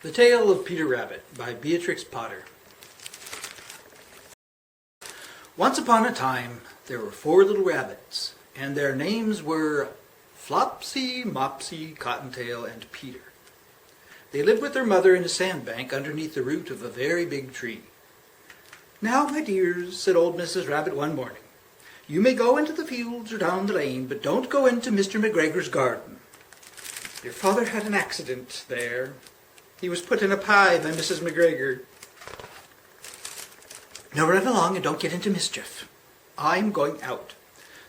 The Tale of Peter Rabbit by Beatrix Potter. Once upon a time, there were 4 little rabbits, and their names were Flopsy, Mopsy, Cottontail, and Peter. They lived with their mother in a sandbank underneath the root of a very big tree. "Now, my dears," said old Mrs. Rabbit one morning, "you may go into the fields or down the lane, but don't go into Mr. McGregor's garden. Your father had an accident there. He was put in a pie by Mrs. McGregor. Now run along and don't get into mischief. I'm going out."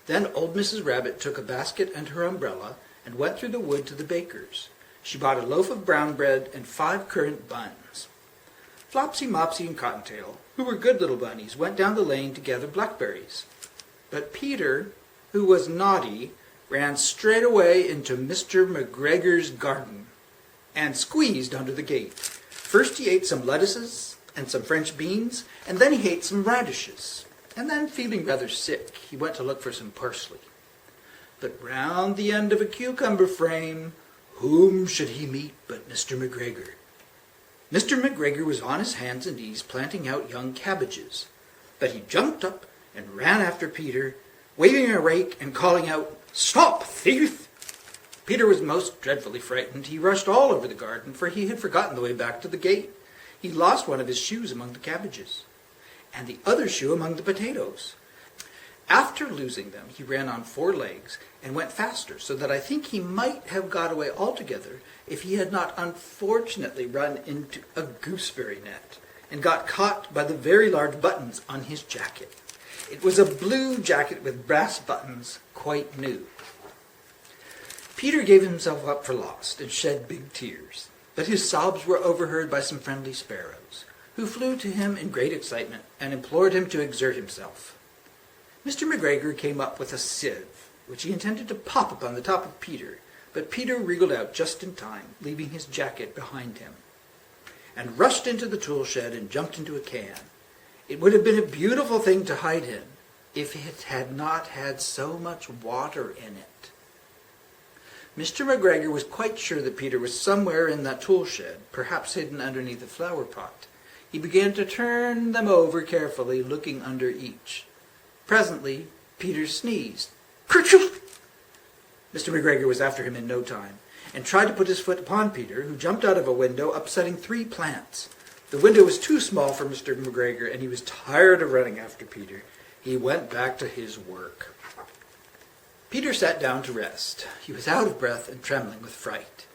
Then old Mrs. Rabbit took a basket and her umbrella and went through the wood to the baker's. She bought a loaf of brown bread and 5 currant buns. Flopsy, Mopsy, and Cottontail, who were good little bunnies, went down the lane to gather blackberries. But Peter, who was naughty, ran straight away into Mr. McGregor's garden and squeezed under the gate. First he ate some lettuces and some French beans, and then he ate some radishes. And then, feeling rather sick, he went to look for some parsley. But round the end of a cucumber frame, whom should he meet but Mr. McGregor? Mr. McGregor was on his hands and knees planting out young cabbages. But he jumped up and ran after Peter, waving a rake and calling out, "Stop, thief!" Peter was most dreadfully frightened. He rushed all over the garden, for he had forgotten the way back to the gate. He lost one of his shoes among the cabbages, and the other shoe among the potatoes. After losing them, he ran on 4 legs and went faster, so that I think he might have got away altogether if he had not unfortunately run into a gooseberry net and got caught by the very large buttons on his jacket. It was a blue jacket with brass buttons, quite new. Peter gave himself up for lost and shed big tears, but his sobs were overheard by some friendly sparrows, who flew to him in great excitement and implored him to exert himself. Mr. McGregor came up with a sieve, which he intended to pop upon the top of Peter, but Peter wriggled out just in time, leaving his jacket behind him, and rushed into the tool shed and jumped into a can. It would have been a beautiful thing to hide in, if it had not had so much water in it. Mr. McGregor was quite sure that Peter was somewhere in that tool shed, perhaps hidden underneath a flower pot. He began to turn them over carefully, looking under each. Presently, Peter sneezed. "Kerchoo!" Mr. McGregor was after him in no time, and tried to put his foot upon Peter, who jumped out of a window, upsetting 3 plants. The window was too small for Mr. McGregor, and he was tired of running after Peter. He went back to his work. Peter sat down to rest. He was out of breath and trembling with fright,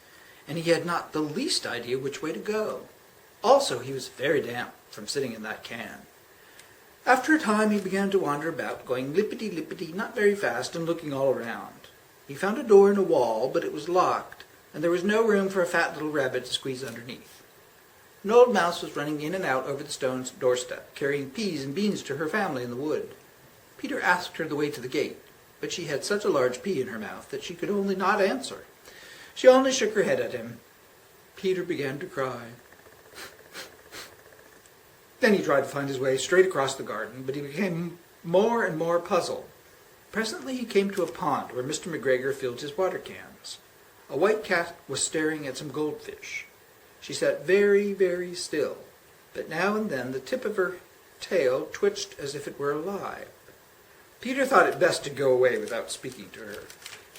and he had not the least idea which way to go. Also, he was very damp from sitting in that can. After a time, he began to wander about, going lippity-lippity, not very fast, and looking all around. He found a door in a wall, but it was locked, and there was no room for a fat little rabbit to squeeze underneath. An old mouse was running in and out over the stone doorstep, carrying peas and beans to her family in the wood. Peter asked her the way to the gate, but she had such a large pea in her mouth that she could only not answer. She only shook her head at him. Peter began to cry. Then he tried to find his way straight across the garden, but he became more and more puzzled. Presently he came to a pond where Mr. McGregor filled his water cans. A white cat was staring at some goldfish. She sat very, very still, but now and then the tip of her tail twitched as if it were alive. Peter thought it best to go away without speaking to her.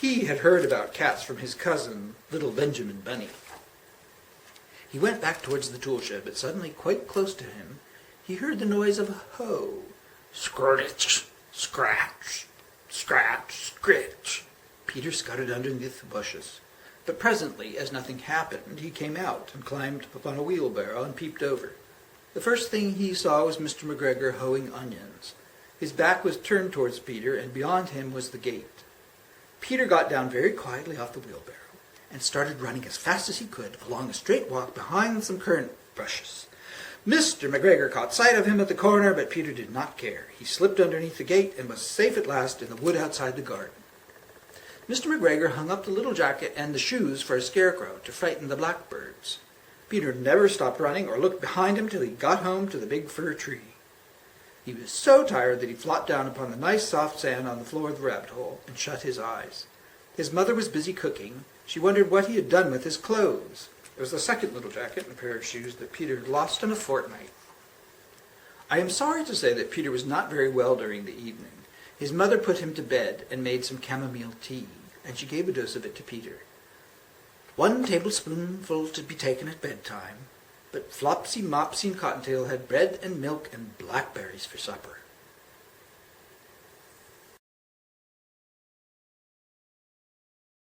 He had heard about cats from his cousin, little Benjamin Bunny. He went back towards the tool shed, but suddenly, quite close to him, he heard the noise of a hoe. Scritch, scratch, scratch, scritch. Peter scuttered underneath the bushes. But presently, as nothing happened, he came out and climbed upon a wheelbarrow and peeped over. The first thing he saw was Mr. McGregor hoeing onions. His back was turned towards Peter, and beyond him was the gate. Peter got down very quietly off the wheelbarrow and started running as fast as he could along a straight walk behind some currant bushes. Mr. McGregor caught sight of him at the corner, but Peter did not care. He slipped underneath the gate and was safe at last in the wood outside the garden. Mr. McGregor hung up the little jacket and the shoes for a scarecrow to frighten the blackbirds. Peter never stopped running or looked behind him till he got home to the big fir tree. He was so tired that he flopped down upon the nice soft sand on the floor of the rabbit hole and shut his eyes. His mother was busy cooking. She wondered what he had done with his clothes. It was the second little jacket and pair of shoes that Peter had lost in a fortnight. I am sorry to say that Peter was not very well during the evening. His mother put him to bed and made some chamomile tea, and she gave a dose of it to Peter. 1 tablespoonful to be taken at bedtime, but Flopsy, Mopsy, and Cottontail had bread and milk and blackberries for supper.